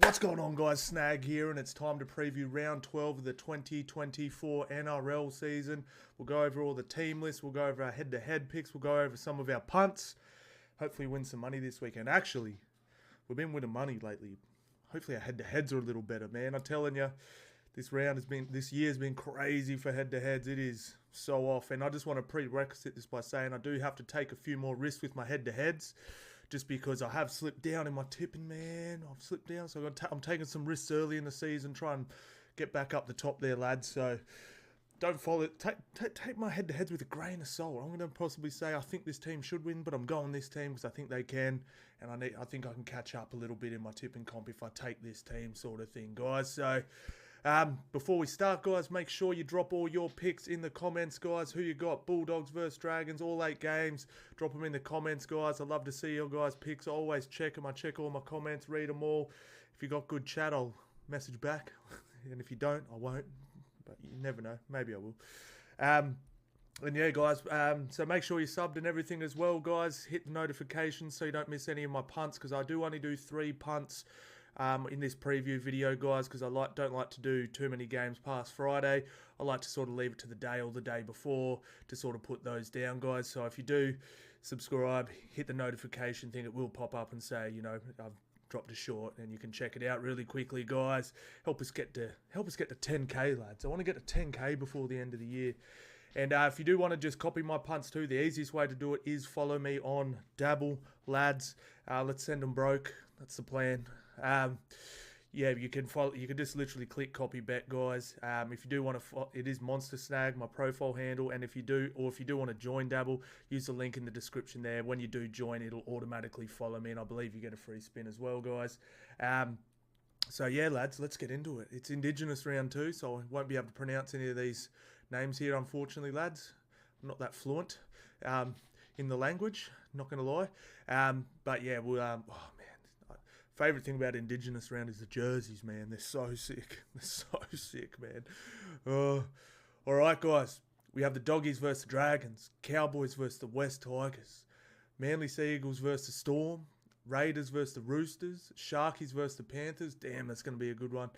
What's going on, guys? Snag here, and it's time to preview round 12 of the 2024 NRL season. We'll go over all the team lists, we'll go over our head-to-head picks, we'll go over some of our punts. Hopefully win some money this weekend. Actually, we've been winning money lately. Hopefully our head-to-heads are a little better, man. I'm telling you, this year's been crazy for head-to-heads. It is so off, and I just want to prerequisite this by saying I do have to take a few more risks with my head-to-heads, just because I have slipped down in my tipping, man. I've slipped down, so I'm taking some risks early in the season, try and get back up the top there, lads. So don't follow it. Take my head-to-heads with a grain of salt. I'm going to possibly say I think this team should win, but I'm going this team because I think they can, and I think I can catch up a little bit in my tipping comp if I take this team, sort of thing, guys. So before we start, guys, make sure you drop all your picks in the comments, guys. Who you got? Bulldogs vs Dragons, all 8 games. Drop them in the comments, guys. I'd love to see your guys' picks. I always check them. I check all my comments, read them all. If you got good chat, I'll message back. And if you don't, I won't. But you never know. Maybe I will. And yeah, guys, so make sure you're subbed and everything as well, guys. Hit the notifications so you don't miss any of my punts, because I do only do 3 punts in this preview video, guys, because I don't like to do too many games past Friday. I like to sort of leave it to the day or the day before to sort of put those down, guys. So if you do subscribe, hit the notification thing, it will pop up and say, you know, I've dropped a short, and you can check it out really quickly, guys. Help us get to 10k, lads. I want to get to 10k before the end of the year. And if you do want to just copy my punts too, the easiest way to do it is follow me on Dabble, lads. Let's send them broke. That's the plan. Yeah, you can follow. You can just literally click copy bet, guys. If you do want to, it is MonsterSnag, my profile handle. And if you do want to join Dabble, use the link in the description there. When you do join, it'll automatically follow me, and I believe you get a free spin as well, guys. So yeah, lads, let's get into it. It's Indigenous round 2, so I won't be able to pronounce any of these names here, unfortunately, lads. I'm not that fluent in the language, not going to lie. But yeah, we'll, oh man, favourite thing about Indigenous round is the jerseys, man. They're so sick. They're so sick, man. All right, guys. We have the Doggies versus the Dragons, Cowboys versus the West Tigers, Manly Sea Eagles versus the Storm, Raiders versus the Roosters, Sharkies versus the Panthers. Damn, that's going to be a good one.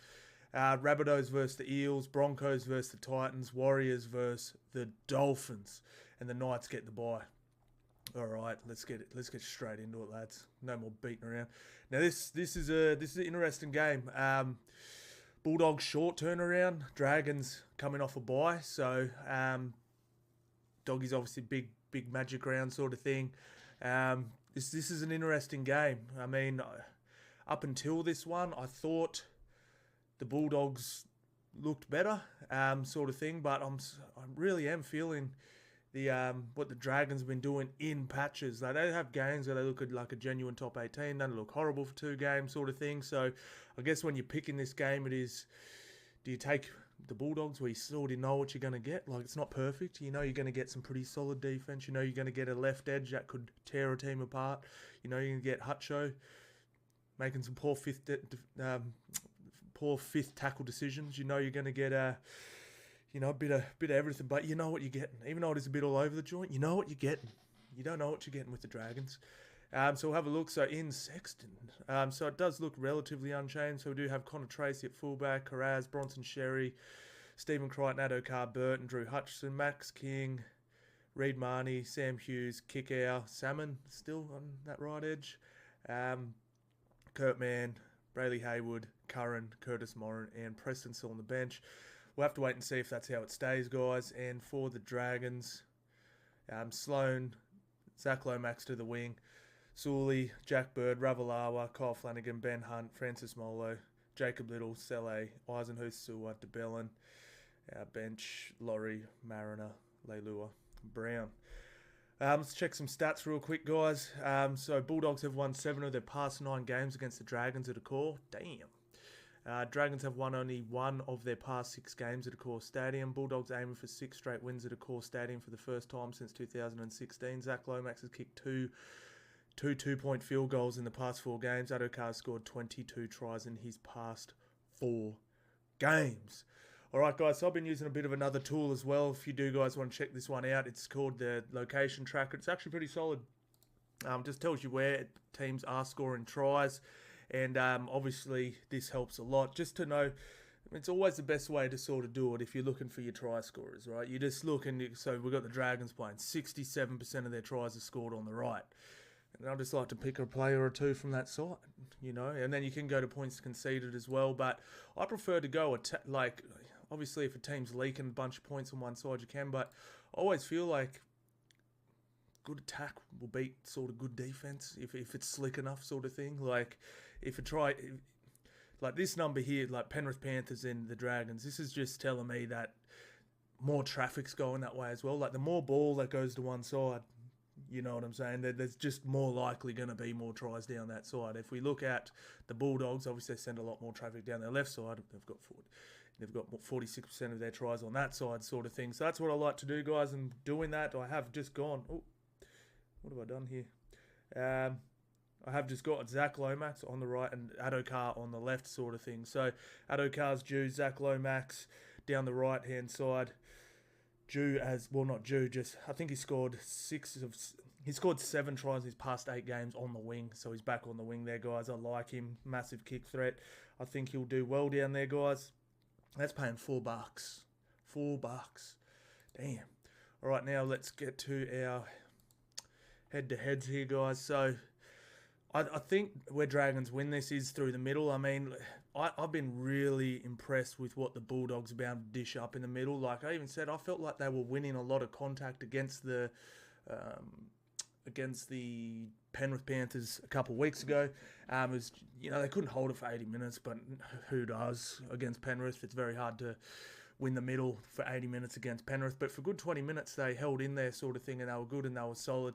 Rabbitohs versus the Eels, Broncos versus the Titans, Warriors versus the Dolphins, and the Knights get the bye. All right, let's get straight into it, lads. No more beating around. Now this is an interesting game. Bulldogs short turnaround, Dragons coming off a bye, so Doggies obviously big magic round sort of thing. This is an interesting game. I mean, up until this one, I thought the Bulldogs looked better, sort of thing. But I really am feeling what the Dragons have been doing in patches. Like, they have games where they look like a genuine top 18. They look horrible for 2 games, sort of thing. So I guess when you're picking this game, it is, do you take the Bulldogs where you sort of know what you're going to get? Like, it's not perfect. You know you're going to get some pretty solid defense. You know you're going to get a left edge that could tear a team apart. You know you're going to get Hutcho making some poor fifth tackle decisions. You know you're going to get a bit of everything. But you know what you're getting. Even though it is a bit all over the joint, you know what you're getting. You don't know what you're getting with the Dragons. So we'll have a look. So in Sexton, so it does look relatively unchanged. So we do have Connor Tracy at fullback, Carraz, Bronson Sherry, Stephen Crichton, Addo Burton, Drew Hutchison, Max King, Reid Marnie, Sam Hughes, Kickow, Salmon still on that right edge, Kurt Mann, Brayley Haywood, Curran, Curtis Moran, and Preston still on the bench. We'll have to wait and see if that's how it stays, guys. And for the Dragons, Sloan, Zach Lomax to the wing, Sully, Jack Bird, Ravalawa, Kyle Flanagan, Ben Hunt, Francis Molo, Jacob Little, Sele, Eisenhuth, Sewer, DeBellin, bench, Laurie, Mariner, Leilua, Brown. Let's check some stats real quick, guys. So Bulldogs have won 7 of their past 9 games against the Dragons at a core. Damn. Dragons have won only 1 of their past 6 games at a core stadium. Bulldogs aiming for 6 straight wins at a core stadium for the first time since 2016. Zach Lomax has kicked 2 2-point field goals in the past 4 games. Addo scored 22 tries in his past 4 games. All right, guys, so I've been using a bit of another tool as well. If you do guys want to check this one out, it's called the Location Tracker. It's actually pretty solid. Just tells you where teams are scoring tries. And obviously this helps a lot. Just to know, it's always the best way to sort of do it if you're looking for your try scorers, right? You just look and so we've got the Dragons playing. 67% of their tries are scored on the right. And I just like to pick a player or two from that side, you know. And then you can go to points conceded as well. But I prefer to go like, obviously if a team's leaking a bunch of points on one side, you can. But I always feel like good attack will beat sort of good defense if it's slick enough, sort of thing. Like like this number here, like Penrith Panthers and the Dragons, this is just telling me that more traffic's going that way as well. Like the more ball that goes to one side, you know what I'm saying? There's just more likely going to be more tries down that side. If we look at the Bulldogs, obviously they send a lot more traffic down their left side. They've got 46% of their tries on that side, sort of thing. So that's what I like to do, guys. And doing that, I have just gone. Oh, what have I done here? I have just got Zach Lomax on the right and Adokar on the left, sort of thing. So Adokar's due, Zach Lomax down the right-hand side. I think he scored 7 tries in his past 8 games on the wing. So he's back on the wing there, guys. I like him. Massive kick threat. I think he'll do well down there, guys. That's paying $4. $4. Damn. All right, now let's get to our head-to-heads here, guys. So I think where Dragons win this is through the middle. I mean, I've been really impressed with what the Bulldogs are bound to dish up in the middle. Like I even said, I felt like they were winning a lot of contact against the Penrith Panthers a couple of weeks ago. It was, you know, they couldn't hold it for 80 minutes, but who does against Penrith? It's very hard to win the middle for 80 minutes against Penrith. But for good 20 minutes, they held in there, sort of thing, and they were good and they were solid.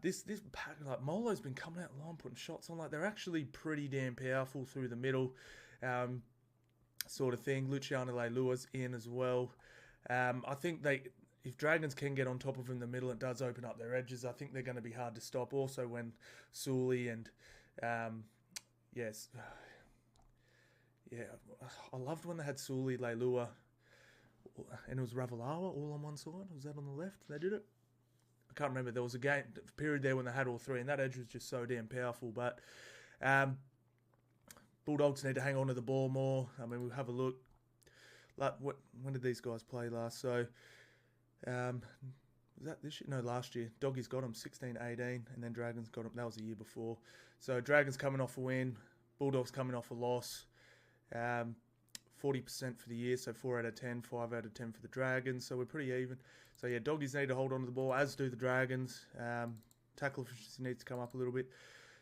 This pack, like Molo's been coming out line putting shots on, like they're actually pretty damn powerful through the middle, sort of thing. Luciano Leilua's in as well. I think if Dragons can get on top of them in the middle, it does open up their edges. I think they're going to be hard to stop. Also when Sully and I loved when they had Sully, Leilua, and it was Ravalawa all on one side. Was that on the left? They did it. I can't remember. There was a period there when they had all three, and that edge was just so damn powerful. But Bulldogs need to hang on to the ball more. I mean, we'll have a look. Like, when did these guys play last? So, was that this year? No, last year. Doggies got them 16-18, and then Dragons got them. That was the year before. So, Dragons coming off a win. Bulldogs coming off a loss. 40% for the year, so 4 out of 10, 5 out of 10 for the Dragons. So, we're pretty even. So, yeah, Doggies need to hold on to the ball, as do the Dragons. Tackle efficiency needs to come up a little bit.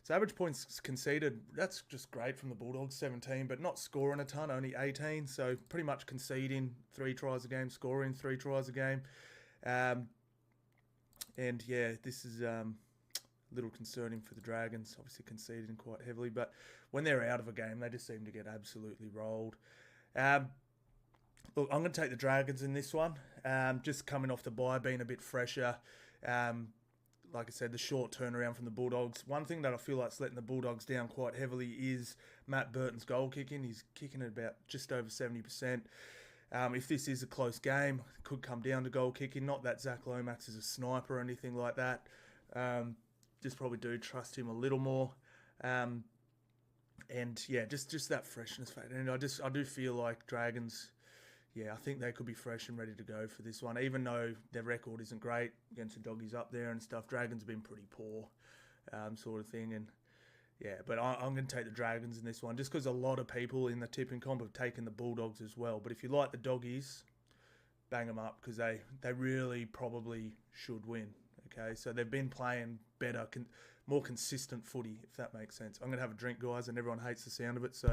So, average points conceded, that's just great from the Bulldogs, 17, but not scoring a ton, only 18. So, pretty much conceding 3 tries a game, scoring 3 tries a game. And, yeah, this is a little concerning for the Dragons, obviously conceding quite heavily. But when they're out of a game, they just seem to get absolutely rolled. Look, I'm going to take the Dragons in this one. Just coming off the bye, being a bit fresher. Like I said, the short turnaround from the Bulldogs. One thing that I feel like's letting the Bulldogs down quite heavily is Matt Burton's goal kicking. He's kicking at about just over 70%. If this is a close game, it could come down to goal kicking. Not that Zach Lomax is a sniper or anything like that. Just probably do trust him a little more. And yeah, just that freshness factor. And I do feel like Dragons, yeah, I think they could be fresh and ready to go for this one. Even though their record isn't great against the Doggies up there and stuff, Dragons have been pretty poor, sort of thing. And yeah, but I'm going to take the Dragons in this one just because a lot of people in the tipping comp have taken the Bulldogs as well. But if you like the Doggies, bang them up because they really probably should win. Okay, so they've been playing better, more consistent footy, if that makes sense. I'm going to have a drink, guys, and everyone hates the sound of it, so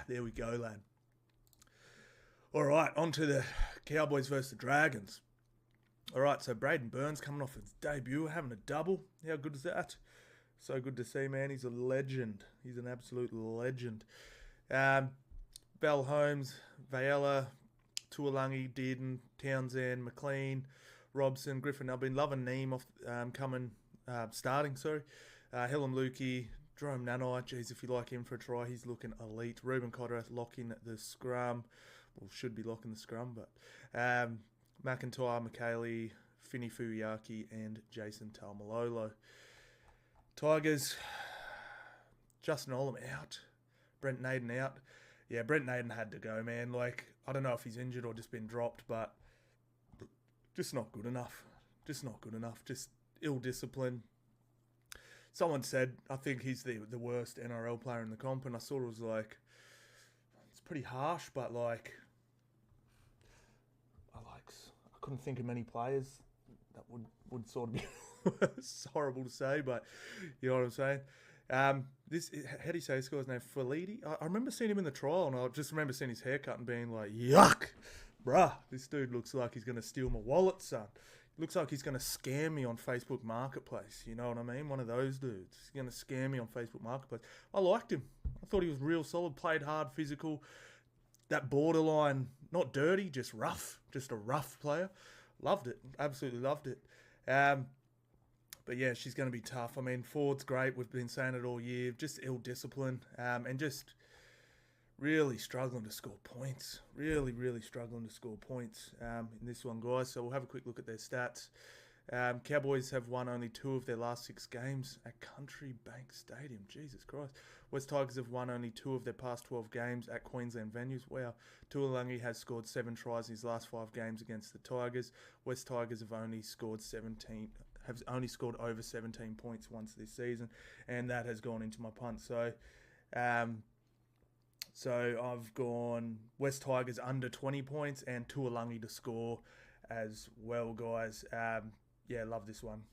there we go, lad. All right, on to the Cowboys versus the Dragons. All right, so Braden Burns coming off his debut, having a double. How good is that? So good to see, man. He's a legend. He's an absolute legend. Bell Holmes, Vayela, Tuolangi, Dearden, Townsend, McLean, Robson, Griffin. I've been loving Neem off starting. Helen Lukey, Jerome Nanai. Geez, if you like him for a try, he's looking elite. Ruben Cotterath locking the scrum. Well, should be locking the scrum, but McIntyre, McKaylee, Fini Fuyaki, and Jason Taumalolo. Tigers, Justin Olam out. Brent Naden out. Yeah, Brent Naden had to go, man. Like, I don't know if he's injured or just been dropped, but just not good enough. Just not good enough. Just ill discipline. Someone said, I think he's the worst NRL player in the comp, and I sort of was like, it's pretty harsh, but like, I couldn't think of many players that would sort of be, it's horrible to say, but you know what I'm saying. How do you say his guy's name? Falidi? I remember seeing him in the trial, and I just remember seeing his haircut and being like, yuck, bruh, this dude looks like he's going to steal my wallet, son. Looks like he's going to scam me on Facebook Marketplace. You know what I mean? One of those dudes. He's going to scam me on Facebook Marketplace. I liked him. I thought he was real solid, played hard, physical. That borderline, not dirty, just rough. Just a rough player. Loved it. Absolutely loved it. But yeah, she's going to be tough. I mean, Ford's great. We've been saying it all year. Just ill discipline. And just really struggling to score points. Really, really struggling to score points in this one, guys. So we'll have a quick look at their stats. Cowboys have won only 2 of their last 6 games at Country Bank Stadium. Jesus Christ. West Tigers have won only 2 of their past 12 games at Queensland venues. Wow. Tuilagi has scored 7 tries in his last 5 games against the Tigers. West Tigers have only scored over 17 points once this season, and that has gone into my punt. So I've gone West Tigers under 20 points and Tuilagi to score as well, guys. Yeah, love this one.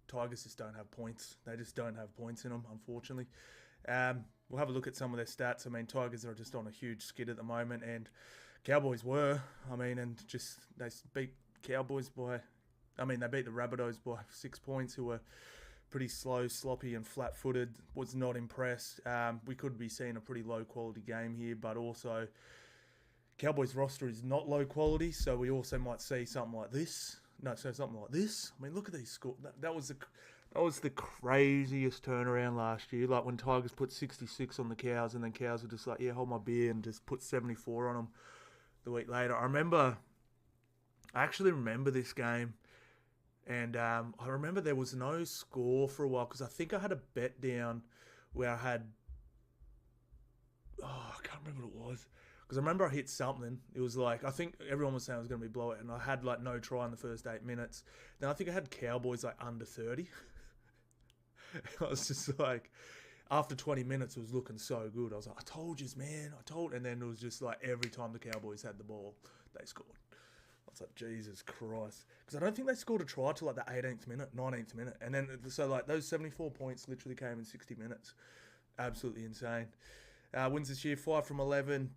Tigers just don't have points. They just don't have points in them, unfortunately. We'll have a look at some of their stats. I mean, Tigers are just on a huge skid at the moment, and Cowboys were. I mean, and just they beat Cowboys by... I mean, they beat the Rabbitohs by 6 points, who were pretty slow, sloppy, and flat-footed. Was not impressed. We could be seeing a pretty low-quality game here, but also Cowboys' roster is not low quality, so we also might see something like this. Something like this. I mean, look at these scores. That was the craziest turnaround last year. Like when Tigers put 66 on the Cows, and then Cows were just like, yeah, hold my beer, and just put 74 on them the week later. I actually remember this game. And I remember there was no score for a while because I think I had a bet down where I had... I can't remember what it was. Because I remember I hit something. It was like, I think everyone was saying it was going to be blowout, and I had like no try in the first 8 minutes. Then I think I had Cowboys like under 30. I was just like, after 20 minutes, it was looking so good. I was like, I told you, man. And then it was just like every time the Cowboys had the ball, they scored. I was like, Jesus Christ. Because I don't think they scored a try till like the 18th minute, 19th minute. And then, so like those 74 points literally came in 60 minutes. Absolutely insane. Wins this year, 5 from 11.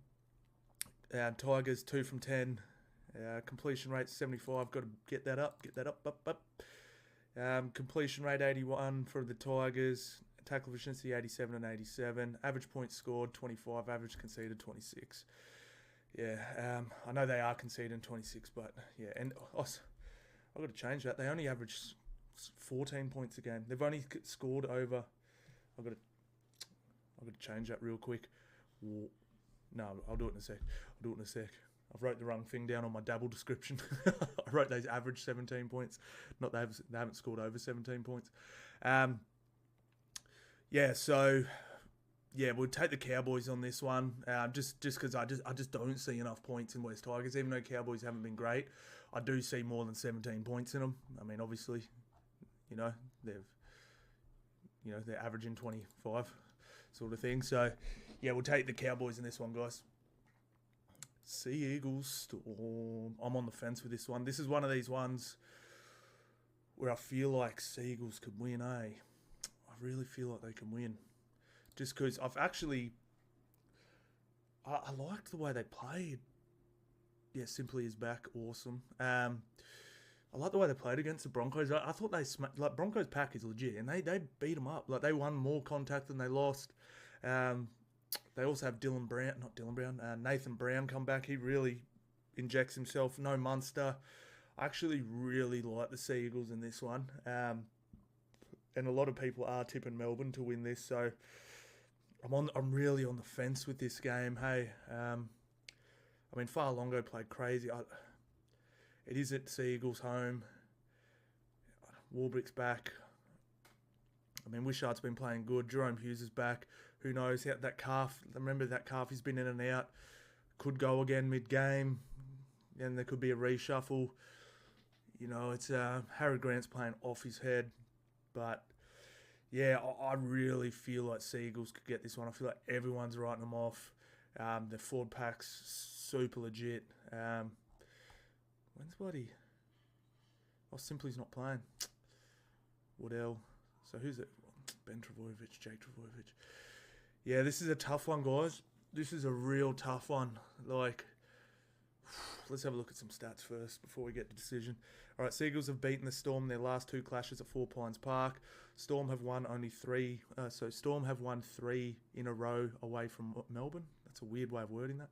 Tigers, 2 from 10. Completion rate, 75. Got to get that up. Up. Completion rate, 81 for the Tigers. Tackle efficiency, 87 and 87. Average points scored, 25. Average conceded, 26. Yeah, I know they are conceding 26, but yeah, and I've got to change that. They only average 14 points a game. They've only scored over. I've got to change that real quick. No, I'll do it in a sec. I've wrote the wrong thing down on my Dabble description. I wrote they've averaged 17 points. Not they haven't scored over 17 points. Yeah, so. Yeah, we'll take the Cowboys on this one, just because I just don't see enough points in West Tigers. Even though Cowboys haven't been great, I do see more than 17 points in them. I mean, obviously, they're averaging 25, sort of thing. So, yeah, we'll take the Cowboys in this one, guys. Sea Eagles Storm. I'm on the fence with this one. This is one of these ones where I feel like Sea Eagles could win. I really feel like they can win. Just because I liked the way they played. Yeah, Simply is back. Awesome. I like the way they played against the Broncos. I thought Broncos pack is legit, and they beat them up. Like, they won more contact than they lost. They also have Nathan Brown come back. He really injects himself. No Munster. I actually really like the Sea Eagles in this one. And a lot of people are tipping Melbourne to win this, so I'm really on the fence with this game. Hey, I mean, Fa'alongo played crazy. It is at Seagulls home. Warbrick's back. I mean, Wishart's been playing good. Jerome Hughes is back. Who knows? That calf, remember that calf, he's been in and out. Could go again mid-game. And there could be a reshuffle. You know, it's Harry Grant's playing off his head. But, yeah, I really feel like Seagulls could get this one. I feel like everyone's writing them off. The forward pack's super legit. When's bloody... Oh, Simply's not playing. Woodell. So who's it? Ben Travojevic, Jake Travojevic. Yeah, this is a tough one, guys. This is a real tough one. Like, let's have a look at some stats first before we get to decision. All right, Seagulls have beaten the Storm in their last 2 clashes at Four Pines Park. Storm have won only 3. Storm have won 3 in a row away from Melbourne. That's a weird way of wording that.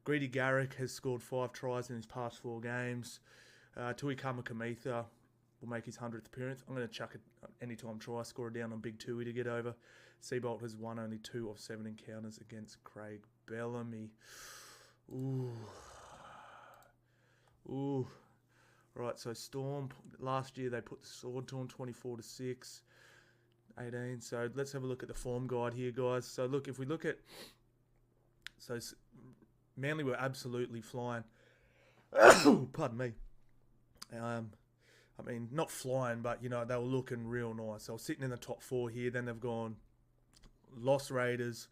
Greedy Garrick has scored 5 tries in his past 4 games. Tui Kamakamitha will make his 100th appearance. I'm going to chuck it anytime try scorer down on Big Tui to get over. Seabolt has won only 2 of 7 encounters against Craig Bellamy. Ooh. Right, so Storm, last year they put the sword to them 24-6, 18. So let's have a look at the form guide here, guys. So look, if we look at... So Manly were absolutely flying. Pardon me. I mean, not flying, but, you know, they were looking real nice. They were sitting in the top 4 here. Then they've gone lost Raiders,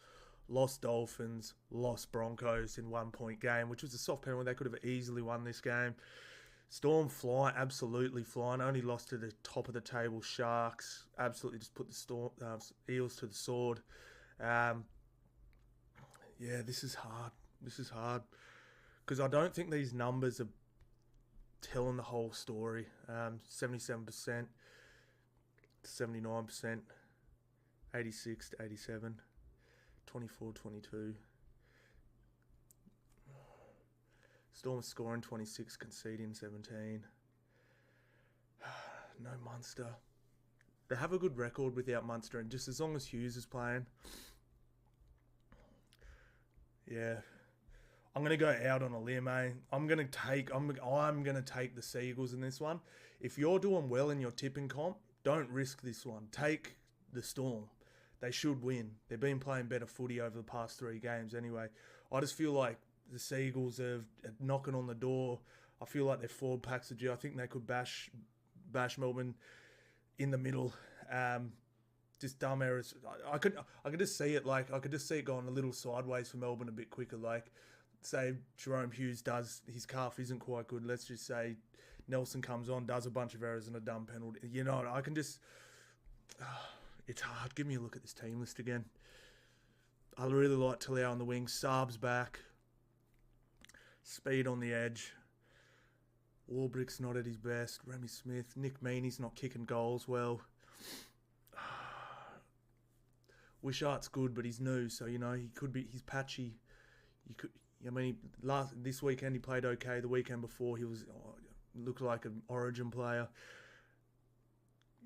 lost Dolphins, lost Broncos in 1-point game, which was a soft penalty. They could have easily won this game. Storm flying, absolutely flying. Only lost to the top of the table Sharks. Absolutely just put the Eels to the sword. Yeah, this is hard. This is hard. Because I don't think these numbers are telling the whole story. 77%, 79%, 86 to 87, 24-22. Storm scoring 26, conceding 17. No Munster. They have a good record without Munster, and just as long as Hughes is playing. Yeah. I'm going to go out on a limb, eh? I'm going to take the Seagulls in this one. If you're doing well in your tipping comp, don't risk this one. Take the Storm. They should win. They've been playing better footy over the past 3 games anyway. I just feel like the Seagulls are knocking on the door. I feel like their forward packs are due. I think they could bash Melbourne in the middle. Just dumb errors. I could just see it. Like, I could just see it going a little sideways for Melbourne a bit quicker. Like, say Jerome Hughes his calf isn't quite good. Let's just say Nelson comes on, does a bunch of errors and a dumb penalty. You know, I can just... it's hard. Give me a look at this team list again. I really like Talau on the wing. Saab's back. Speed on the edge. Warbrick's not at his best. Remy Smith. Nick Meaney's not kicking goals well. Wishart's good, but he's new, so, you know, he's patchy. This weekend he played okay. The weekend before he looked like an Origin player.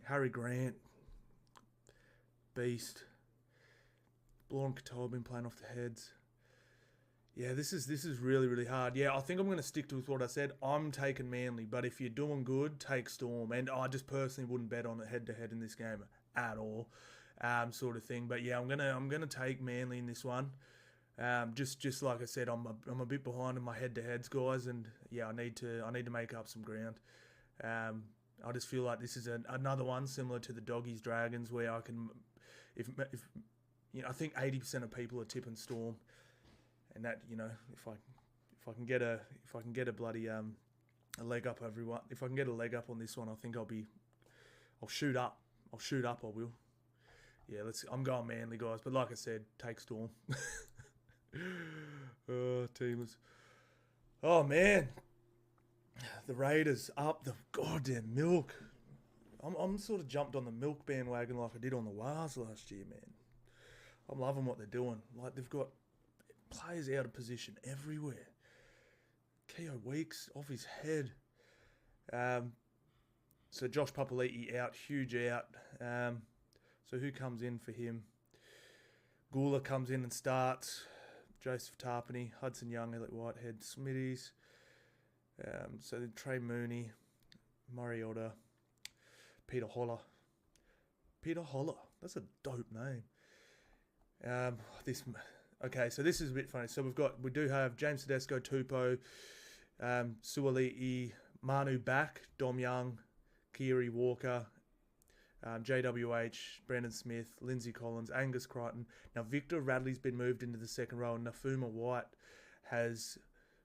Harry Grant, beast. Blore and Katoa have been playing off the heads. Yeah, this is really, really hard. Yeah, I think I'm going to stick to what I said. I'm taking Manly, but if you're doing good, take Storm. And I just personally wouldn't bet on it head-to-head in this game at all, sort of thing. But yeah, I'm gonna take Manly in this one. Just like I said, I'm a bit behind in my head-to-heads, guys, and yeah, I need to make up some ground. I just feel like this is another one similar to the Doggies Dragons, where I can, if you know, I think 80% of people are tipping Storm, and that, you know, if I can get a bloody a leg up everyone, if I can get a leg up on this one, I think I'll shoot up. I will. Yeah, I'm going Manly, guys, but like I said, take Storm. Oh, teamers. Oh, man. The Raiders up the goddamn milk. I'm sort of jumped on the milk bandwagon like I did on the Wars last year, man. I'm loving what they're doing. Like, they've got players out of position everywhere. Keogh Weeks off his head. So Josh Papali'i out, huge out. So who comes in for him? Gula comes in and starts. Joseph Tarpany, Hudson Young, Elliot Whitehead, Smitties. So then Trey Mooney, Mariota, Peter Holler. Peter Holler. That's a dope name. So this is a bit funny. So we do have James Tedesco, Tupou, Suoli'i, Manu back, Dom Young, Kiri Walker, JWH, Brandon Smith, Lindsay Collins, Angus Crichton. Now Victor Radley's been moved into the second row, and Nafuma White has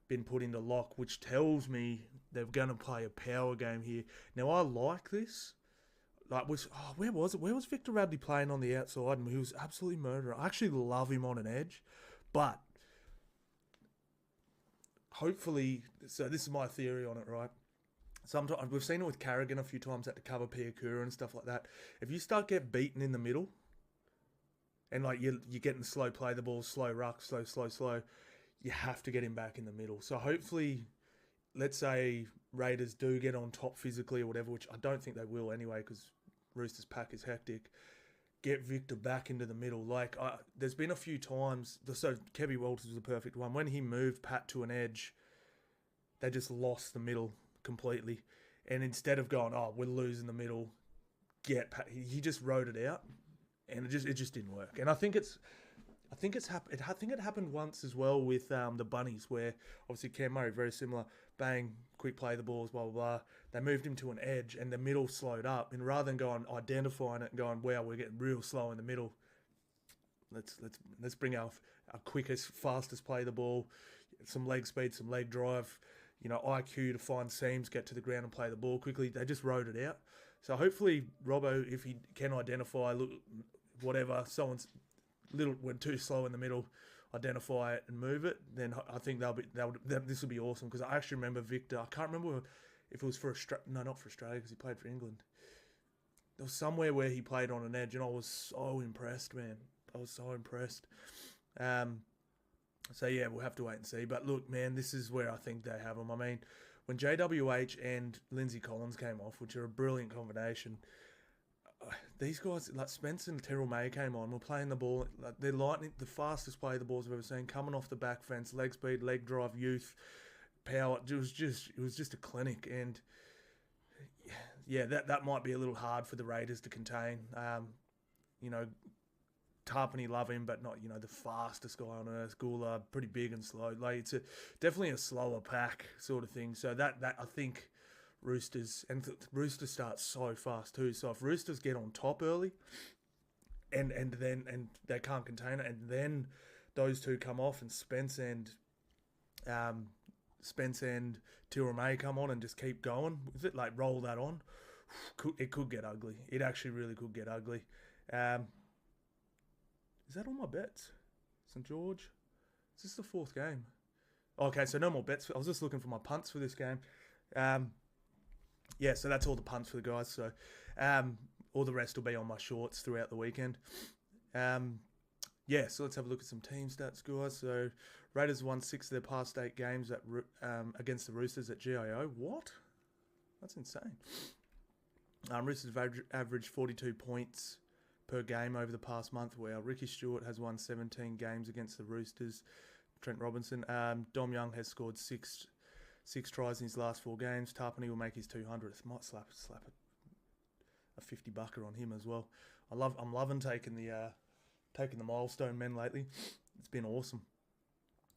been put into lock, which tells me they're going to play a power game here. Now I like this. Where was it? Where was Victor Radley playing on the outside? And he was absolutely murderer. I actually love him on an edge, but hopefully, so this is my theory on it, right? Sometimes we've seen it with Carrigan a few times at the cover Piakura and stuff like that. If you start getting beaten in the middle, and like you're getting slow play the ball, slow ruck, slow, you have to get him back in the middle. So hopefully, let's say Raiders do get on top physically or whatever, which I don't think they will anyway, because Roosters pack is hectic. Get Victor back into the middle. There's been a few times, so Kevy Walters was the perfect one. When he moved Pat to an edge, they just lost the middle completely. And instead of going, we're losing the middle, get Pat, he just rode it out, and it just didn't work. And I think it happened once as well with the Bunnies, where obviously Cam Murray, very similar, bang, quick play the balls, blah, blah, blah. They moved him to an edge and the middle slowed up. And rather than going identifying it and going, wow, we're getting real slow in the middle, let's bring our quickest, fastest play the ball, some leg speed, some leg drive, IQ to find seams, get to the ground and play the ball quickly. They just rode it out. So hopefully Robbo, if he can identify, someone's went too slow in the middle, identify it and move it, then I think this will be awesome, because I actually remember Victor. I can't remember if it was not for Australia, because he played for England. There was somewhere where he played on an edge, and I was so impressed, man. I was so impressed. So yeah, we'll have to wait and see. But look, man, this is where I think they have them. I mean, when JWH and Lindsay Collins came off, which are a brilliant combination, these guys, like Spence and Terrell May came on, were playing the ball, they're lightning, the fastest play the balls I've ever seen, coming off the back fence, leg speed, leg drive, youth, power. It was just a clinic. And yeah, that might be a little hard for the Raiders to contain. Tarpany, love him, but not, the fastest guy on earth. Gula, pretty big and slow. It's definitely a slower pack sort of thing. So that I think Roosters, and Roosters start so fast too. So if Roosters get on top early, and they can't contain it, and then those two come off, and Spence and Tira May come on and just keep going with it, like roll that on, it could get ugly. It actually really could get ugly. Is that all my bets? St. George? Is this the fourth game? Okay, so no more bets. I was just looking for my punts for this game. Yeah, so that's all the punts for the guys. So all the rest will be on my shorts throughout the weekend. So let's have a look at some team stats, guys. So Raiders won 6 of their past 8 games against the Roosters at GIO. What? That's insane. Roosters have averaged 42 points per game over the past month. Wow. Ricky Stewart has won 17 games against the Roosters. Trent Robinson. Dom Young has scored 6 tries in his last 4 games. Tarpany will make his 200th. Might slap a 50 bucker on him as well. I'm loving taking the milestone men lately. It's been awesome.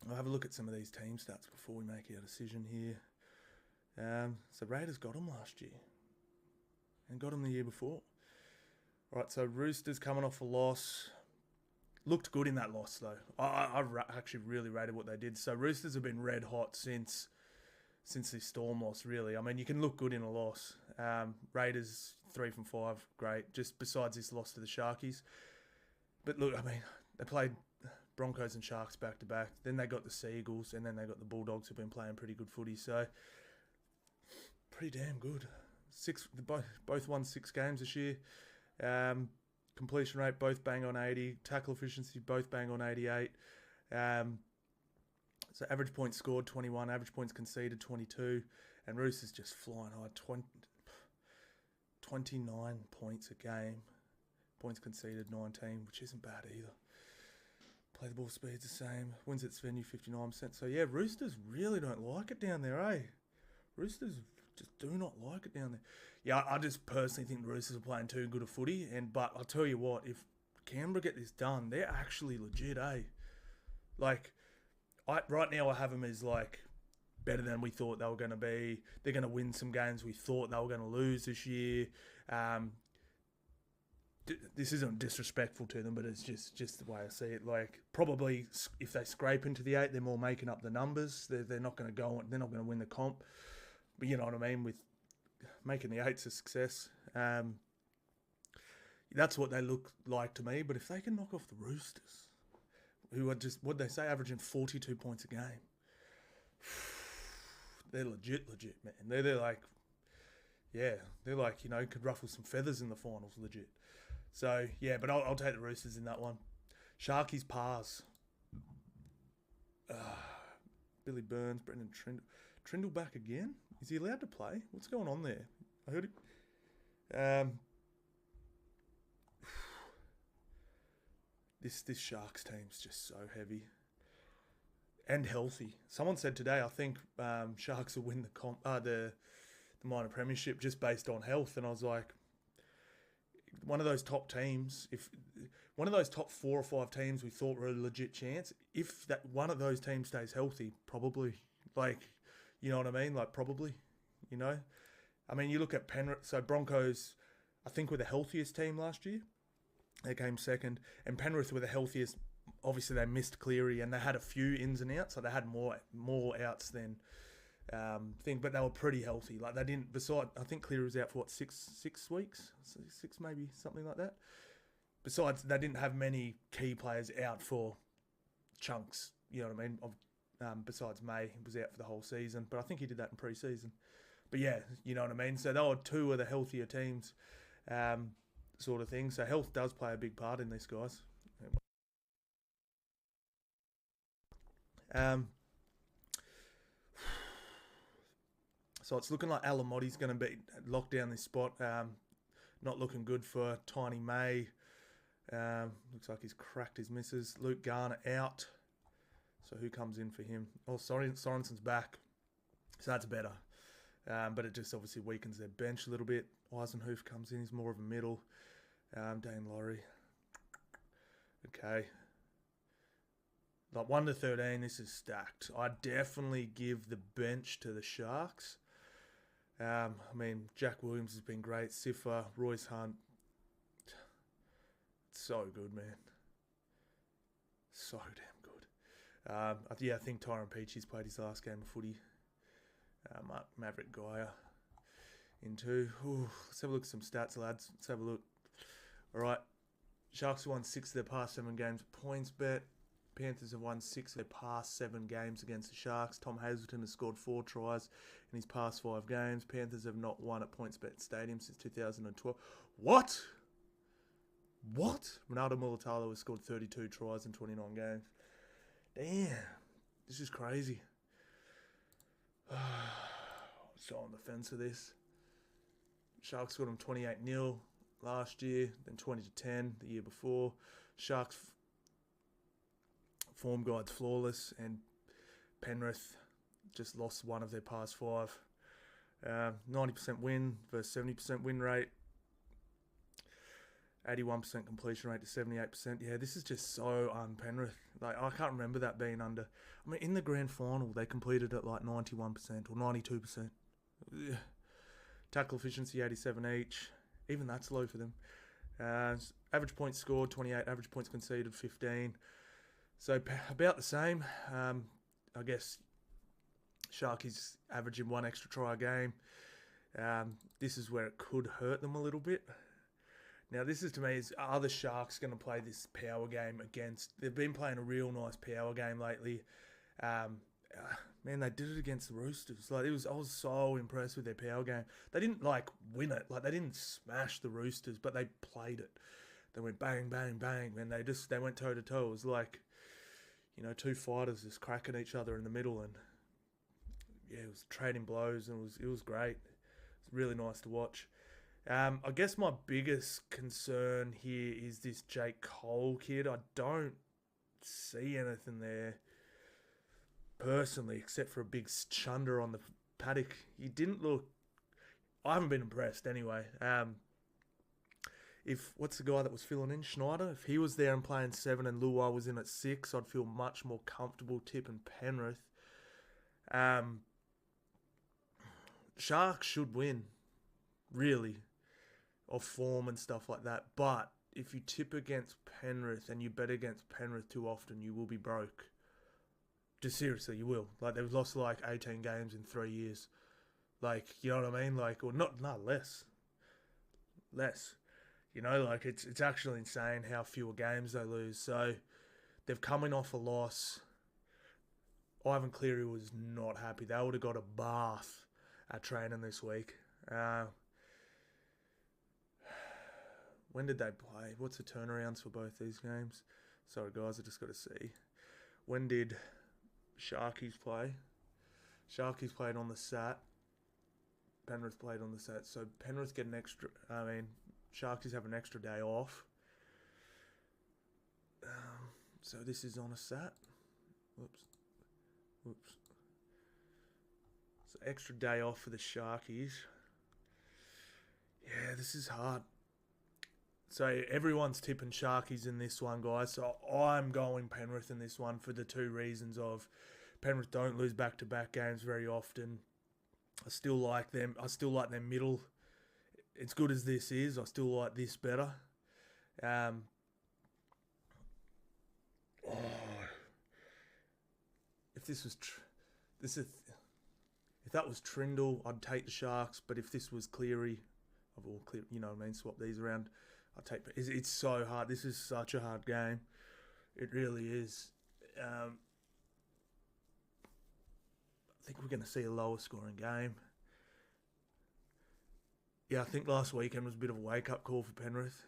I'll have a look at some of these team stats before we make our decision here. So Raiders got them last year and got them the year before. Right, so Roosters coming off a loss. Looked good in that loss, though. I actually really rated what they did. So Roosters have been red hot since the Storm loss, really. I mean, you can look good in a loss. Raiders, 3 from 5, great. Just besides this loss to the Sharkies. But look, I mean, they played Broncos and Sharks back-to-back. Then they got the Seagulls, and then they got the Bulldogs, who've been playing pretty good footy. So, pretty damn good. Both won 6 games this year. Completion rate, both bang on 80. Tackle efficiency, both bang on 88. So average points scored, 21. Average points conceded, 22. And Roosters just flying high, 29 points a game. Points conceded, 19, which isn't bad either. Play the ball speed's the same. Wins its venue, 59%. So yeah, Roosters really don't like it down there, eh? Roosters just do not like it down there. Yeah, I just personally think the Roosters are playing too good a footy. But I'll tell you what, if Canberra get this done, they're actually legit, eh? Like, right now I have them as like better than we thought they were going to be. They're going to win some games we thought they were going to lose this year. This isn't disrespectful to them, but it's just the way I see it. Like, probably if they scrape into the 8, they're more making up the numbers. They're not going to go. They're not going to win the comp. But you know what I mean, with making the 8's a success. That's what they look like to me. But if they can knock off the Roosters, who are just, what'd they say, averaging 42 points a game, they're legit, man. They're like, yeah, they're like, you know, could ruffle some feathers in the finals, legit. So, yeah, but I'll take the Roosters in that one. Sharkies pars. Billy Burns, Brendan Trindle. Trindle back again? Is he allowed to play? What's going on there? I heard it. This Sharks team's just so heavy. And healthy. Someone said today, I think Sharks will win the minor premiership just based on health. And I was like, one of those top teams, if one of those top 4 or 5 teams we thought were a legit chance, if that one of those teams stays healthy, probably. Like, you know what I mean? Like, probably, you know? I mean, you look at Penrith, so Broncos, I think, were the healthiest team last year. They came second. And Penrith were the healthiest. Obviously, they missed Cleary, and they had a few ins and outs, so they had more outs than thing, but they were pretty healthy. Like, they didn't. Besides, I think Cleary was out for what, 6 weeks, 6 maybe, something like that. Besides, they didn't have many key players out for chunks. You know what I mean? Besides May, was out for the whole season, but I think he did that in pre-season. But yeah, you know what I mean. So they were 2 of the healthier teams, sort of thing. So health does play a big part in this, guys. So it's looking like Alamotti's going to be locked down this spot. Not looking good for Tiny May. Looks like he's cracked his misses. Luke Garner out. So who comes in for him? Oh, Sorensen's back. So that's better. But it just obviously weakens their bench a little bit. Eisenhoof comes in. He's more of a middle. Dane Laurie. Okay. Like 1 to 13, this is stacked. I'd definitely give the bench to the Sharks. I mean, Jack Williams has been great. Siffer, Royce Hunt. It's so good, man. So damn good. Yeah, I think Tyron Peachy's played his last game of footy. Maverick Geyer in 2. Ooh, let's have a look at some stats, lads. Let's have a look. All right. Sharks have won 6 of their past 7 games at PointsBet. Panthers have won 6 of their past 7 games against the Sharks. Tom Hazelton has scored 4 tries in his past 5 games. Panthers have not won at PointsBet Stadium since 2012. What? Ronaldo Mulatalo has scored 32 tries in 29 games. Damn. This is crazy. So on the fence of this. Sharks got them 28-0 last year, then 20-10 the year before. Sharks form guide's flawless, and Penrith just lost 1 of their past 5. 90% win versus 70% win rate. 81% completion rate to 78%. Yeah, this is just so un-Penrith. Like, I can't remember that being under. I mean, in the grand final, they completed at like 91% or 92%. Yeah. Tackle efficiency, 87 each. Even that's low for them. Average points scored, 28. Average points conceded, 15. So about the same. I guess Sharkies averaging 1 extra try a game. This is where it could hurt them a little bit. Now, this is, to me, are the Sharks going to play this power game against... They've been playing a real nice power game lately. Man, they did it against the Roosters. Like, I was so impressed with their power game. They didn't, like, win it. Like, they didn't smash the Roosters, but they played it. They went bang, bang, bang, and they went toe-to-toe. It was like, you know, 2 fighters just cracking each other in the middle, and yeah, it was trading blows, and it was great. It's really nice to watch. I guess my biggest concern here is this Jake Cole kid. I don't see anything there personally, except for a big chunder on the Paddock, he didn't look... I haven't been impressed anyway. What's the guy that was filling in? Schneider? If he was there and playing 7 and Luai was in at 6, I'd feel much more comfortable tipping Penrith. Sharks should win, really, off form and stuff like that. But if you tip against Penrith and you bet against Penrith too often, you will be broke. Just seriously, you will. Like, they've lost like 18 games in 3 years. Like, you know what I mean? Like, or not, less. Less. You know, like, it's actually insane how fewer games they lose. So, they've coming off a loss. Ivan Cleary was not happy. They would have got a bath at training this week. When did they play? What's the turnarounds for both these games? Sorry, guys, I just got to see. When did Sharkies play? Sharkies played on the Sat. Penrith played on the Sat. So Penrith get an extra... Sharkies have an extra day off. So this is on a Sat. Whoops. So extra day off for the Sharkies. Yeah, this is hard. So everyone's tipping Sharkies in this one, guys. So I'm going Penrith in this one for the 2 reasons of Penrith don't lose back-to-back games very often. I still like them. I still like their middle. As good as this is, I still like this better. If this was... If that was Trindle, I'd take the Sharks. But if this was Cleary, you know what I mean, swap these around, I'd take... It's so hard. This is such a hard game. It really is. I think we're going to see a lower scoring game. Yeah, I think last weekend was a bit of a wake-up call for Penrith.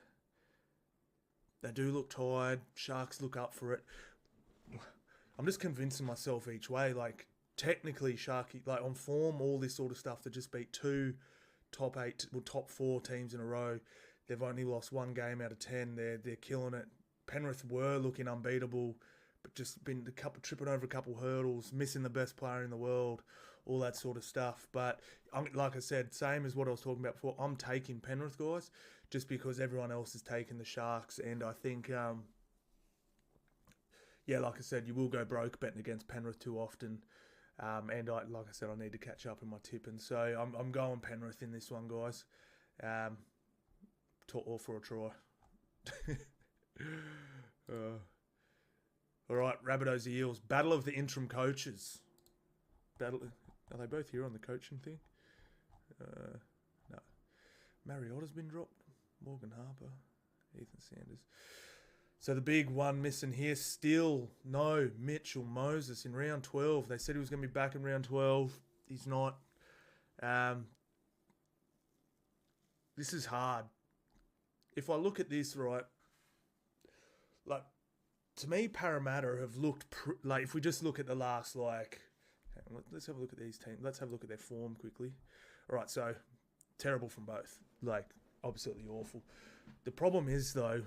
They do look tired. Sharks look up for it. I'm just convincing myself each way. Like, technically, Sharky, like on form, all this sort of stuff, they just beat 2 top 4 teams in a row. They've only lost 1 game out of 10. They're killing it. Penrith were looking unbeatable, but just been tripping over a couple hurdles, missing the best player in the world, all that sort of stuff. But like I said, same as what I was talking about before, I'm taking Penrith, guys, just because everyone else is taking the Sharks. And I think, like I said, you will go broke betting against Penrith too often. And like I said, I need to catch up in my tipping. So I'm going Penrith in this one, guys. Or for a try. All right, Rabbitohs Eels. Battle of the interim coaches. Are they both here on the coaching thing? No. Mariotta's been dropped. Morgan Harper. Ethan Sanders. So the big one missing here, still no Mitchell Moses in round 12. They said he was going to be back in round 12. He's not. This is hard. If I look at this, right, like, to me, Parramatta have looked, like, if we just look at the last, like, let's have a look at these teams. Let's have a look at their form quickly. All right, so, terrible from both. Like, absolutely awful. The problem is, though,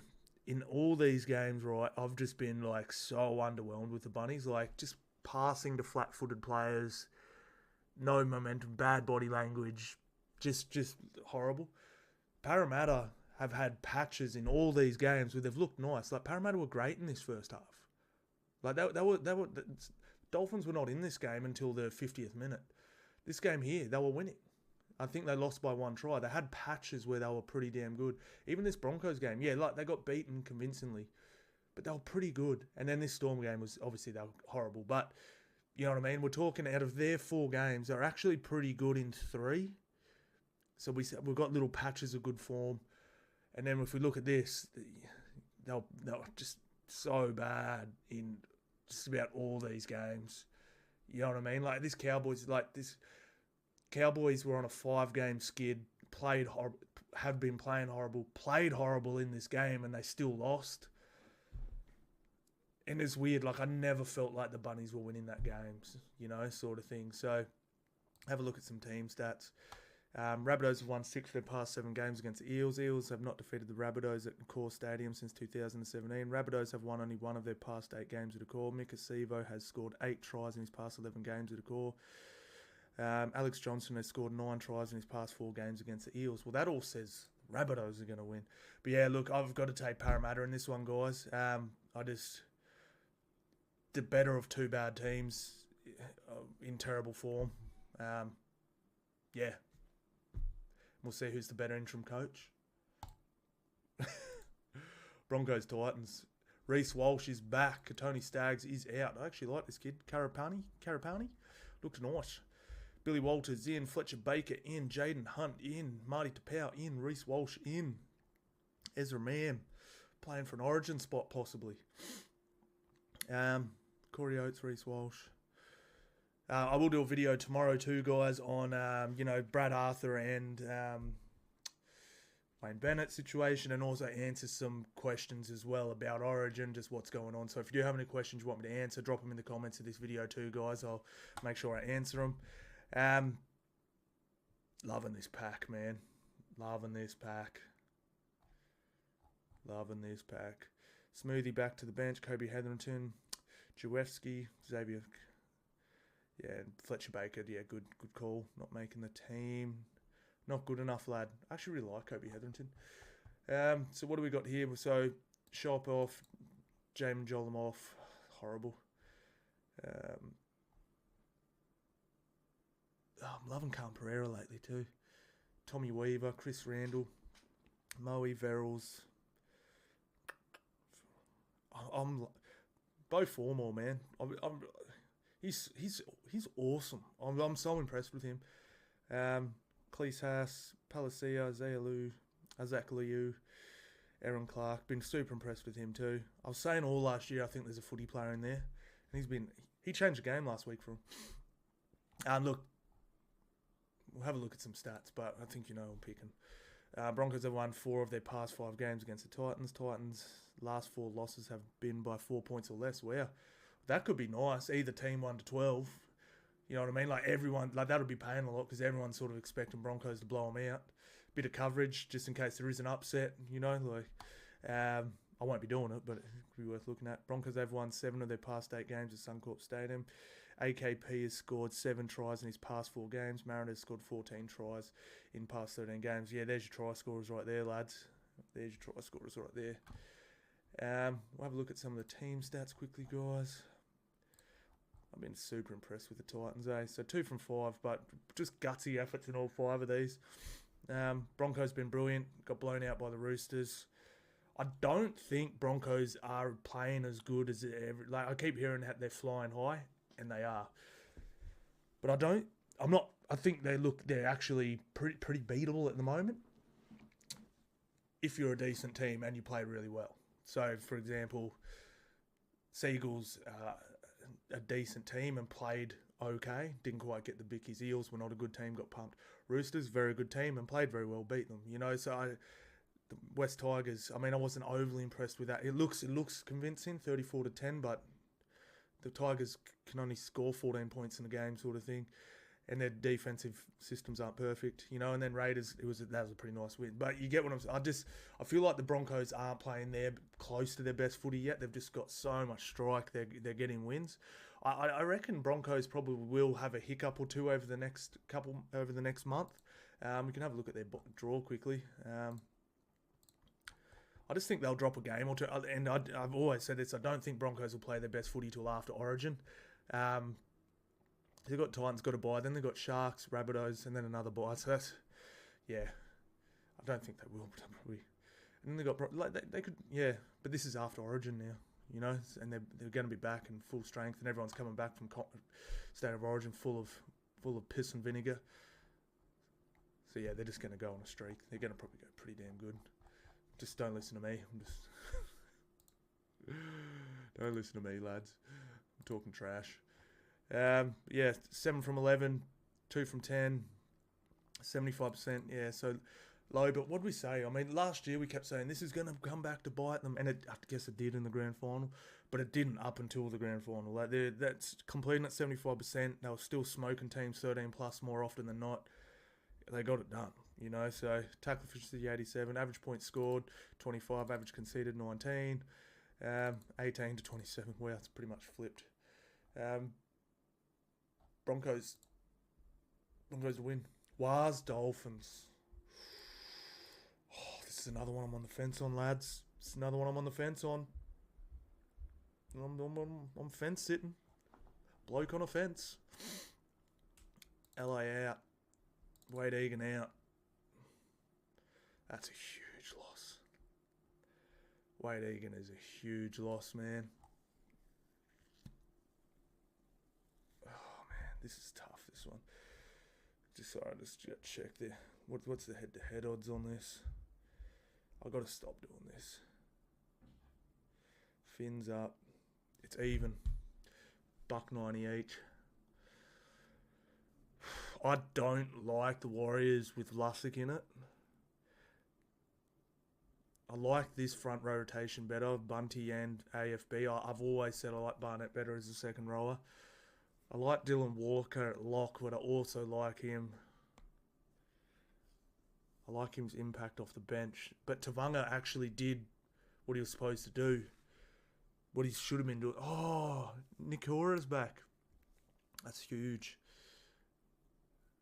in all these games, right, I've just been, like, so underwhelmed with the Bunnies. Like, just passing to flat-footed players, no momentum, bad body language, just horrible. Parramatta have had patches in all these games where they've looked nice. Like, Parramatta were great in this first half. Like, Dolphins were not in this game until the 50th minute. This game here, they were winning. I think they lost by 1 try. They had patches where they were pretty damn good. Even this Broncos game, yeah, like, they got beaten convincingly, but they were pretty good. And then this Storm game was, obviously, they were horrible. But, you know what I mean? We're talking out of their 4 games, they're actually pretty good in 3. So we've got little patches of good form. And then if we look at this, they were just so bad in just about all these games. You know what I mean? Like, Cowboys were on a 5-game skid, have been playing horrible, played horrible in this game, and they still lost. And it's weird, like, I never felt like the Bunnies were winning that game, you know, sort of thing. So, have a look at some team stats. Rabbitohs have won 6 of their past 7 games against the Eels. Eels have not defeated the Rabbitohs at Core Stadium since 2017. Rabbitohs have won only 1 of their past 8 games at Core. Mika Sivo has scored 8 tries in his past 11 games at Core. Alex Johnson has scored 9 tries in his past 4 games against the Eels. Well, that all says Rabbitohs are going to win. But yeah, look, I've got to take Parramatta in this one, guys. The better of 2 bad teams in terrible form. Yeah. We'll see who's the better interim coach. Broncos Titans. Reece Walsh is back. Tony Staggs is out. I actually like this kid. Carapani. Looked nice. Billy Walters in. Fletcher Baker in. Jaden Hunt in. Marty Tapau in. Reece Walsh in. Ezra Mam playing for an origin spot possibly. Corey Oates, Reece Walsh. I will do a video tomorrow too, guys, on Brad Arthur and Wayne Bennett's situation, and also answer some questions as well about Origin, just what's going on. So if you do have any questions you want me to answer, drop them in the comments of this video too, guys. I'll make sure I answer them. Loving this pack, man. Loving this pack. Smoothie back to the bench. Kobe Hetherington, Jewewski, Xavier. Yeah, Fletcher Baker. Yeah, good call. Not making the team. Not good enough, lad. I actually really like Kobe Hetherington. So what do we got here? So Shop off, Jamin Jolam off. Horrible. I'm loving Carl Pereira lately too. Tommy Weaver, Chris Randall, Moe Verrills. I'm both Formore, man. He's awesome. I'm so impressed with him. Cleese Haas, Palacia, Isaac Liu, Aaron Clark. Been super impressed with him too. I was saying all last year I think there's a footy player in there. And he changed the game last week for him. Look, we'll have a look at some stats, but I think you know I'm picking. Broncos have won 4 of their past 5 games against the Titans. Titans' last 4 losses have been by 4 points or less. Wow, that could be nice. Either team 1-12. You know what I mean? Like everyone, like that'll be paying a lot because everyone's sort of expecting Broncos to blow them out. Bit of coverage just in case there is an upset. You know, like I won't be doing it, but it could be worth looking at. Broncos have won 7 of their past 8 games at Suncorp Stadium. AKP has scored 7 tries in his past 4 games. Mariners scored 14 tries in past 13 games. Yeah, there's your try scorers right there, lads. There's your try scorers right there. We'll have a look at some of the team stats quickly, guys. I've been super impressed with the Titans, eh? So 2 from 5, but just gutsy efforts in all 5 of these. Broncos been brilliant. Got blown out by the Roosters. I don't think Broncos are playing as good as ever. Like I keep hearing that they're flying high, and they are. But I think they're actually pretty beatable at the moment. If you're a decent team and you play really well. So, for example, Seagulls a decent team and played okay. Didn't quite get the bickies. Eels were not a good team, got pumped. Roosters, very good team and played very well, beat them. You know, so the West Tigers, I wasn't overly impressed with that. It looks convincing, 34-10, but the Tigers can only score 14 points in a game sort of thing. And their defensive systems aren't perfect, you know. And then Raiders, that was a pretty nice win. But you get what I'm saying. I feel like the Broncos aren't playing close to their best footy yet. They've just got so much strike. They're getting wins. I reckon Broncos probably will have a hiccup or two over the next month. We can have a look at their draw quickly. I just think they'll drop a game or two. And I've always said this. I don't think Broncos will play their best footy till after Origin. They've got Titans, got a bye. Then they've got Sharks, Rabbitohs, and then another bye. So that's, yeah. I don't think they will, but probably. And then they got, they could, yeah. But this is after Origin now, you know. And they're going to be back in full strength, and everyone's coming back from State of Origin full of piss and vinegar. So yeah, they're just going to go on a streak. They're going to probably go pretty damn good. Just don't listen to me. Don't listen to me, lads. I'm talking trash. 7 from 11, 2 from 10, 75%. Yeah, so low. But what did we say? Last year we kept saying this is going to come back to bite them, and I guess it did in the grand final, but it didn't up until the grand final. That's completing at 75%. They were still smoking teams 13 plus more often than not. They got it done, you know. So tackle efficiency 87, average points scored 25, average conceded 19, 18 to 27. Wow, it's pretty much flipped. Broncos Broncos to win. Vs Dolphins. Oh, this is another one I'm on the fence on, lads. It's another one I'm on the fence on. I'm fence sitting. Bloke on a fence. LA out. Wade Egan out. That's a huge loss. Wade Egan is a huge loss, man. Oh, man. This is tough, this one. Just check there. What's the head-to-head odds on this? I've got to stop doing this. Fins up. It's even. $1.90 each. I don't like the Warriors with Lussick in it. I like this front row rotation better, Bunty and AFB. I've always said I like Barnett better as a second rower. I like Dylan Walker at lock, but I also like him. I like his impact off the bench. But Tavanga actually did what he was supposed to do. What he should have been doing. Oh, Nikura's back. That's huge.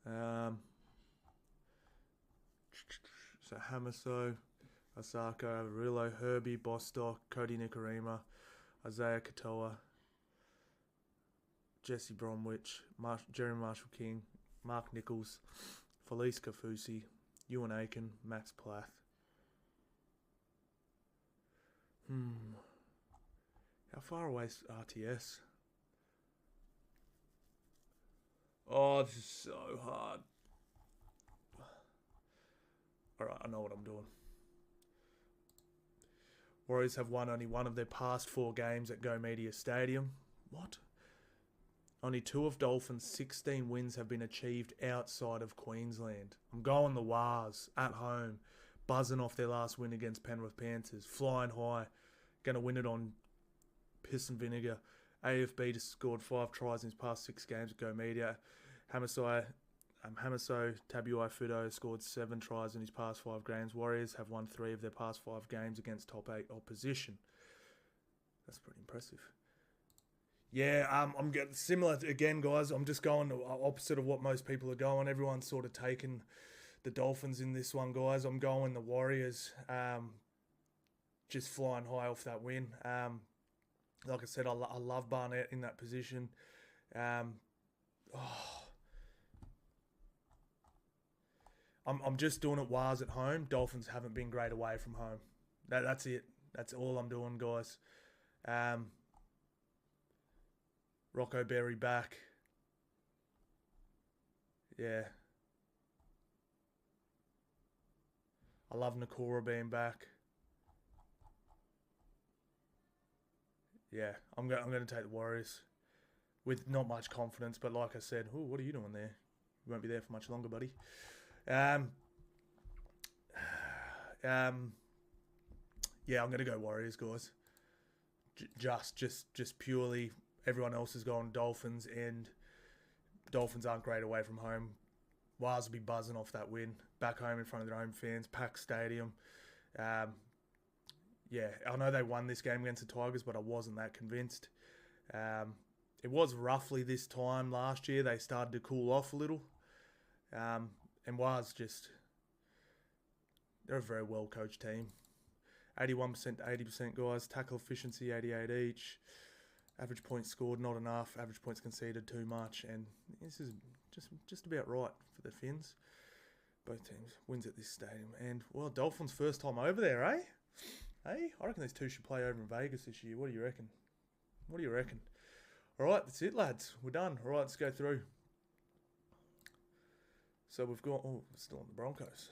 So Hamaso, Asako, Avarillo, Herbie, Bostock, Cody Nikorima, Isaiah Katoa, Jesse Bromwich, Jerry Marshall King, Mark Nichols, Felice Kafusi, Ewan Aiken, Max Plath. How far away is RTS? Oh, this is so hard. Alright, I know what I'm doing. Warriors have won only one of their past 4 games at Go Media Stadium. What? Only 2 of Dolphins' 16 wins have been achieved outside of Queensland. I'm going the Wars at home, buzzing off their last win against Penrith Panthers, flying high, going to win it on piss and vinegar. AFB just scored 5 tries in his past 6 games at Go Media. Hamaso Tabuai Fudo scored 7 tries in his past 5 games. Warriors have won 3 of their past 5 games against top 8 opposition. That's pretty impressive. Yeah, I'm getting similar again, guys. I'm just going the opposite of what most people are going. Everyone's sort of taken the Dolphins in this one, guys. I'm going the Warriors. Just flying high off that win. Like I said, I love Barnett in that position. I'm just doing it Wars at home. Dolphins haven't been great away from home. That's it. That's all I'm doing, guys. Rocco Berry back. Yeah. I love Nakora being back. Yeah, I'm going to take the Warriors with not much confidence, but like I said, what are you doing there? You won't be there for much longer, buddy. Yeah, I'm going to go Warriors, guys. Just purely, everyone else is going Dolphins, and Dolphins aren't great away from home. Wars will be buzzing off that win. Back home in front of their own fans, packed stadium. Yeah, I know they won this game against the Tigers, but I wasn't that convinced. It was roughly this time last year they started to cool off a little. And was just, they're a very well-coached team. 81% to 80%, guys. Tackle efficiency, 88 each. Average points scored, not enough. Average points conceded, too much. And this is just about right for the Finns. Both teams wins at this stadium. And, well, Dolphins' first time over there, eh? Hey, I reckon these two should play over in Vegas this year. What do you reckon? What do you reckon? All right, that's it, lads. We're done. All right, let's go through. So we've got... Oh, we're still on the Broncos.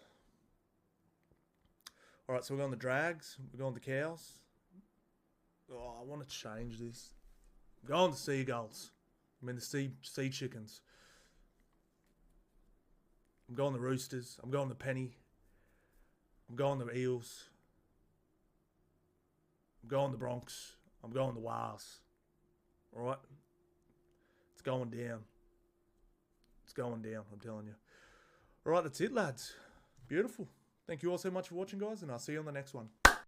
All right, so we're going the Drags. We're going the Cows. Oh, I want to change this. I'm going the Seagulls. I mean the sea chickens. I'm going the Roosters. I'm going the Penny. I'm going the Eels. I'm going the Bronx. I'm going the Wars. All right? It's going down. It's going down, I'm telling you. All right, that's it, lads. Beautiful. Thank you all so much for watching, guys, and I'll see you on the next one.